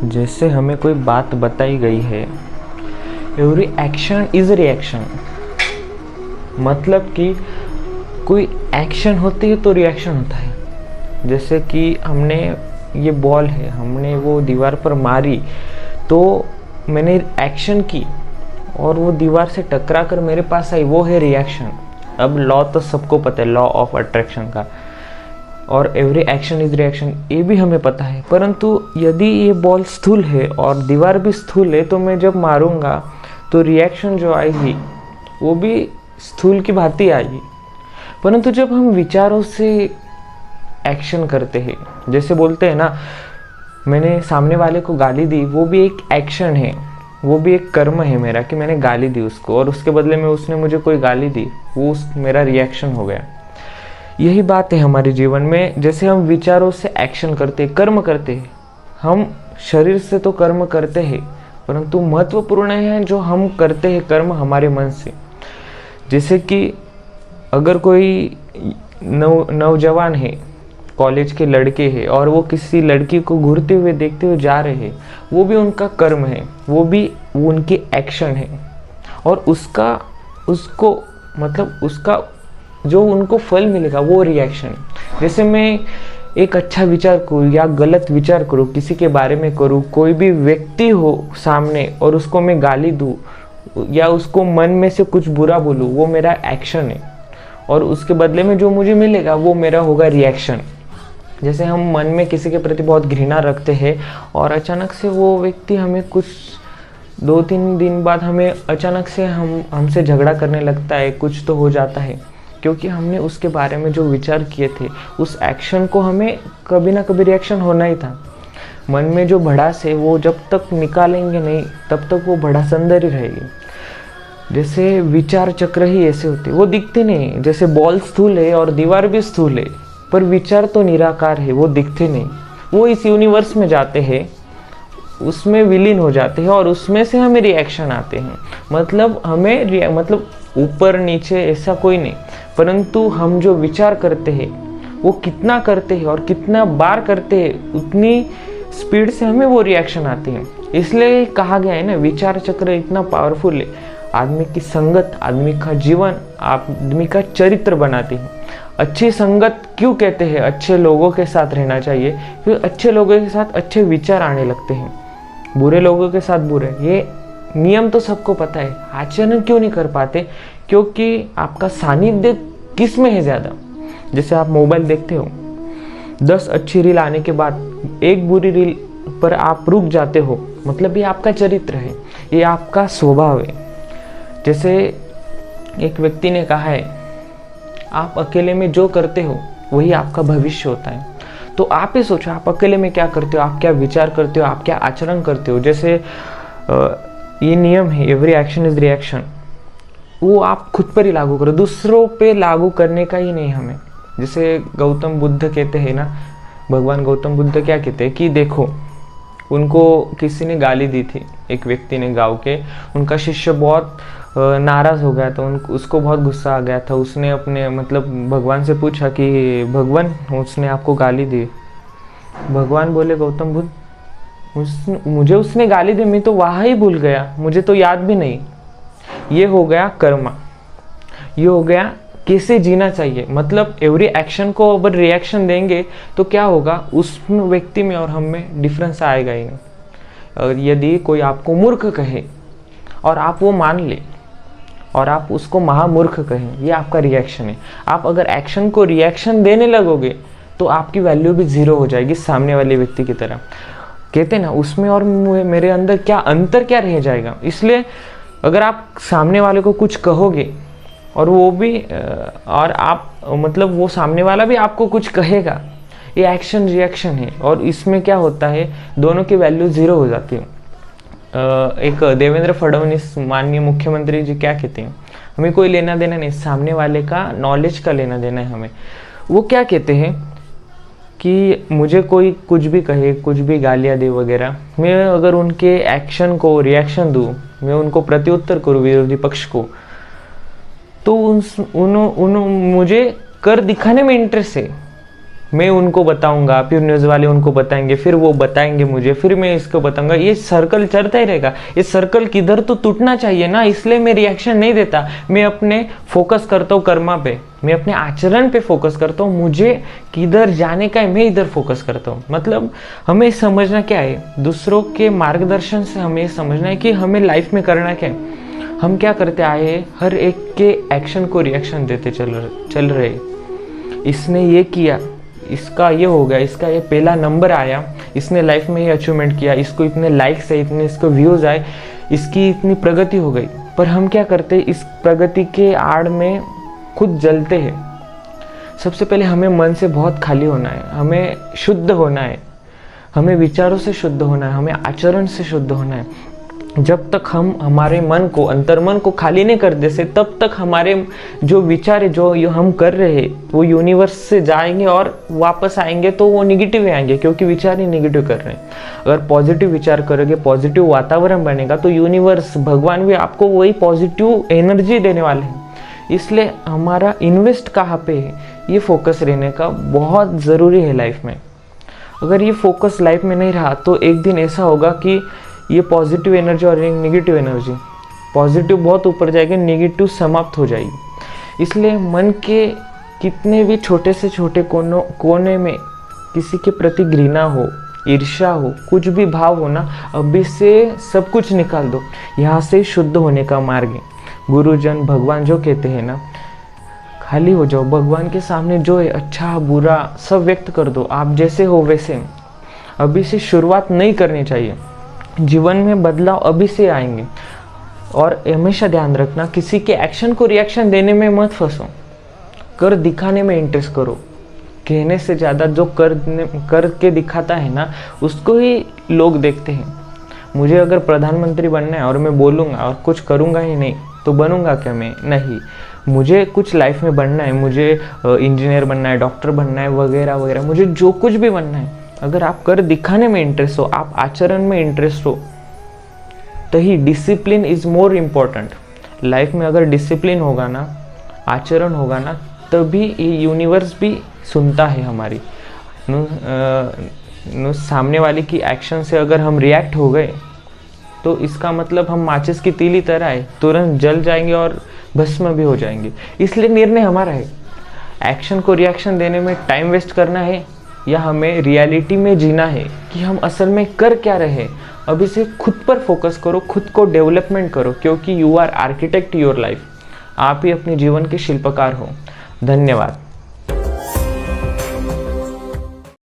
जैसे हमें कोई बात बताई गई है, एवरी एक्शन इज रिएक्शन। मतलब कि कोई एक्शन होती है तो रिएक्शन होता है। जैसे कि हमने ये बॉल है, हमने वो दीवार पर मारी तो मैंने एक्शन की और वो दीवार से टकरा कर मेरे पास आई, वो है रिएक्शन। अब लॉ तो सबको पता है, लॉ ऑफ अट्रैक्शन का, और एवरी एक्शन इज रिएक्शन, ये भी हमें पता है। परंतु यदि ये बॉल स्थूल है और दीवार भी स्थूल है तो मैं जब मारूंगा तो रिएक्शन जो आएगी वो भी स्थूल की भांति आएगी। परंतु जब हम विचारों से एक्शन करते हैं, जैसे बोलते हैं ना, मैंने सामने वाले को गाली दी, वो भी एक एक्शन है, वो भी एक कर्म है मेरा कि मैंने गाली दी उसको और उसके बदले में उसने मुझे कोई गाली दी, वो मेरा रिएक्शन हो गया। यही बात है हमारे जीवन में। जैसे हम विचारों से एक्शन करते हैं, कर्म करते हैं, हम शरीर से तो कर्म करते हैं, परंतु महत्वपूर्ण है जो हम करते हैं कर्म हमारे मन से। जैसे कि अगर कोई नौजवान है, कॉलेज के लड़के हैं और वो किसी लड़की को घूरते हुए देखते हुए जा रहे हैं, वो भी उनका कर्म है, वो भी उनकी एक्शन है, और उसका जो उनको फल मिलेगा वो रिएक्शन। जैसे मैं एक अच्छा विचार करूँ या गलत विचार करूँ, किसी के बारे में करूँ, कोई भी व्यक्ति हो सामने और उसको मैं गाली दूँ या उसको मन में से कुछ बुरा बोलूँ, वो मेरा एक्शन है, और उसके बदले में जो मुझे मिलेगा वो मेरा होगा रिएक्शन। जैसे हम मन में किसी के प्रति बहुत घृणा रखते हैं और अचानक से वो व्यक्ति हमें कुछ 2-3 दिन बाद हमें अचानक से हमसे झगड़ा करने लगता है, कुछ तो हो जाता है, क्योंकि हमने उसके बारे में जो विचार किए थे उस एक्शन को हमें कभी ना कभी रिएक्शन होना ही था। मन में जो भड़ास है वो जब तक निकालेंगे नहीं तब तक वो भड़ास अंदर ही रहेगी। जैसे विचार चक्र ही ऐसे होते, वो दिखते नहीं। जैसे बॉल स्थूल है और दीवार भी स्थूल है, पर विचार तो निराकार है, वो दिखते नहीं। वो इस यूनिवर्स में जाते हैं, उसमें विलीन हो जाते हैं और उसमें से हमें रिएक्शन आते हैं। मतलब मतलब ऊपर नीचे ऐसा कोई नहीं, परंतु हम जो विचार करते हैं वो कितना करते हैं और कितना बार करते हैं, उतनी स्पीड से हमें वो रिएक्शन आते हैं। इसलिए कहा गया है ना, विचार चक्र इतना पावरफुल है। आदमी की संगत आदमी का जीवन, आदमी का चरित्र बनाती है। अच्छी संगत क्यों कहते हैं? अच्छे लोगों के साथ रहना चाहिए, क्योंकि अच्छे लोगों के साथ अच्छे विचार आने लगते हैं, बुरे लोगों के साथ बुरे। ये नियम तो सबको पता है, आचरण क्यों नहीं कर पाते? क्योंकि आपका सानिध्य किस में है ज़्यादा। जैसे आप मोबाइल देखते हो, 10 अच्छी रील आने के बाद एक बुरी रील पर आप रुक जाते हो, मतलब ये आपका चरित्र है, ये आपका स्वभाव है। जैसे एक व्यक्ति ने कहा है, आप अकेले में जो करते हो वही आपका भविष्य होता है। तो आप ही सोचो, आप अकेले में क्या करते हो, आप क्या विचार करते हो, आप क्या आचरण करते हो। जैसे ये नियम है, एवरी एक्शन इज रिएक्शन, वो आप खुद पर ही लागू करो, दूसरों पे लागू करने का ही नहीं हमें। जैसे गौतम बुद्ध कहते हैं ना, भगवान गौतम बुद्ध क्या कहते हैं कि देखो, उनको किसी ने गाली दी थी, एक व्यक्ति ने गाँव के, उनका शिष्य बहुत नाराज़ हो गया था, उसको बहुत गुस्सा आ गया था। उसने अपने भगवान से पूछा कि भगवान, उसने आपको गाली दी। भगवान बोले, गौतम बुद्ध, मुझे उसने गाली दी, मैं तो वहाँ ही भूल गया, मुझे तो याद भी नहीं। ये हो गया कर्मा, ये हो गया कैसे जीना चाहिए। मतलब एवरी एक्शन को अगर रिएक्शन देंगे तो क्या होगा, उस व्यक्ति में और हम में डिफरेंस आएगा ही नहीं। और यदि कोई आपको मूर्ख कहे और आप वो मान ले और आप उसको महामूर्ख कहें, ये आपका रिएक्शन है। आप अगर एक्शन को रिएक्शन देने लगोगे तो आपकी वैल्यू भी 0 हो जाएगी, सामने वाले व्यक्ति की तरह। कहते ना, उसमें और मेरे अंदर क्या अंतर क्या रह जाएगा। इसलिए अगर आप सामने वाले को कुछ कहोगे और वो भी और आप वो सामने वाला भी आपको कुछ कहेगा, ये एक्शन रिएक्शन है। और इसमें क्या होता है, दोनों की वैल्यू 0 हो जाती है। एक देवेंद्र फडणवीस माननीय मुख्यमंत्री जी क्या कहते हैं, हमें कोई लेना देना नहीं, सामने वाले का नॉलेज का लेना देना है हमें। वो क्या कहते हैं कि मुझे कोई कुछ भी कहे, कुछ भी गालियाँ दे वगैरह, मैं अगर उनके एक्शन को रिएक्शन दूँ, मैं उनको प्रत्युत्तर करूँ विरोधी पक्ष को, तो मुझे कर दिखाने में इंटरेस्ट है। मैं उनको बताऊंगा, फिर न्यूज़ वाले उनको बताएंगे, फिर वो बताएंगे मुझे, फिर मैं इसको बताऊंगा, ये सर्कल चलता ही रहेगा। ये सर्कल किधर तो टूटना चाहिए ना, इसलिए मैं रिएक्शन नहीं देता। मैं अपने फोकस करता हूँ कर्मा पे, मैं अपने आचरण पे फोकस करता हूँ, मुझे किधर जाने का है मैं इधर फोकस करता हूँ। मतलब हमें समझना क्या है, दूसरों के मार्गदर्शन से हमें समझना है कि हमें लाइफ में करना क्या है। हम क्या करते आए, हर एक के एक्शन को रिएक्शन देते चल रहे। इसने ये किया, इसका ये हो गया, इसका ये पहला नंबर आया, इसने लाइफ में ये अचीवमेंट किया, इसको इतने लाइक्स है, इतने इसको व्यूज़ आए, इसकी इतनी प्रगति हो गई। पर हम क्या करते, इस प्रगति के आड़ में खुद जलते हैं। सबसे पहले हमें मन से बहुत खाली होना है, हमें शुद्ध होना है, हमें विचारों से शुद्ध होना है, हमें आचरण से शुद्ध होना है। जब तक हम हमारे मन को, अंतर्मन को खाली नहीं कर देते, तब तक हमारे जो विचार है, जो हम कर रहे हैं, वो यूनिवर्स से जाएंगे और वापस आएंगे तो वो निगेटिव आएंगे, क्योंकि विचार ही निगेटिव कर रहे हैं। अगर पॉजिटिव विचार करोगे, पॉजिटिव वातावरण बनेगा, तो यूनिवर्स, भगवान भी आपको वही पॉजिटिव एनर्जी देने वाले हैं। इसलिए हमारा इन्वेस्ट कहाँ पे है, ये फोकस रहने का बहुत ज़रूरी है लाइफ में। अगर ये फोकस लाइफ में नहीं रहा तो एक दिन ऐसा होगा कि ये पॉजिटिव एनर्जी और नेगेटिव एनर्जी, पॉजिटिव बहुत ऊपर जाएगी, नेगेटिव समाप्त हो जाएगी। इसलिए मन के कितने भी छोटे से छोटे कोने में किसी के प्रति घृणा हो, ईर्ष्या हो, कुछ भी भाव हो ना, अभी से सब कुछ निकाल दो। यहाँ से शुद्ध होने का मार्ग है। गुरुजन, भगवान जो कहते हैं ना, खाली हो जाओ, भगवान के सामने जो है अच्छा बुरा सब व्यक्त कर दो, आप जैसे हो वैसे। अभी से शुरुआत नहीं करनी चाहिए। जीवन में बदलाव अभी से आएंगे। और हमेशा ध्यान रखना, किसी के एक्शन को रिएक्शन देने में मत फंसो, कर दिखाने में इंटरेस्ट करो। कहने से ज़्यादा जो करके दिखाता है ना, उसको ही लोग देखते हैं। मुझे अगर प्रधानमंत्री बनना है और मैं बोलूँगा और कुछ करूँगा ही नहीं, तो बनूँगा क्या मैं? नहीं। मुझे कुछ लाइफ में बनना है, मुझे इंजीनियर बनना है, डॉक्टर बनना है, वगैरह वगैरह, मुझे जो कुछ भी बनना है। अगर आप कर दिखाने में इंटरेस्ट हो, आप आचरण में इंटरेस्ट हो, तो ही discipline is more important. Life में अगर डिसिप्लिन होगा ना, आचरण होगा ना, तभी ये यूनिवर्स भी सुनता है हमारी। सामने वाले की एक्शन से अगर हम रिएक्ट हो गए, तो इसका मतलब हम माचिस की तीली तरह है, तुरंत जल जाएंगे और भस्म भी हो जाएंगे। इसलिए निर्णय हमारा है। एक्शन को रिएक्शन देने में टाइम वेस्ट करना है, या हमें रियलिटी में जीना है कि हम असल में कर क्या रहे। अभी से खुद पर फोकस करो, खुद को डेवलपमेंट करो, क्योंकि you are architect your life. आप ही अपने जीवन के शिल्पकार हो। धन्यवाद।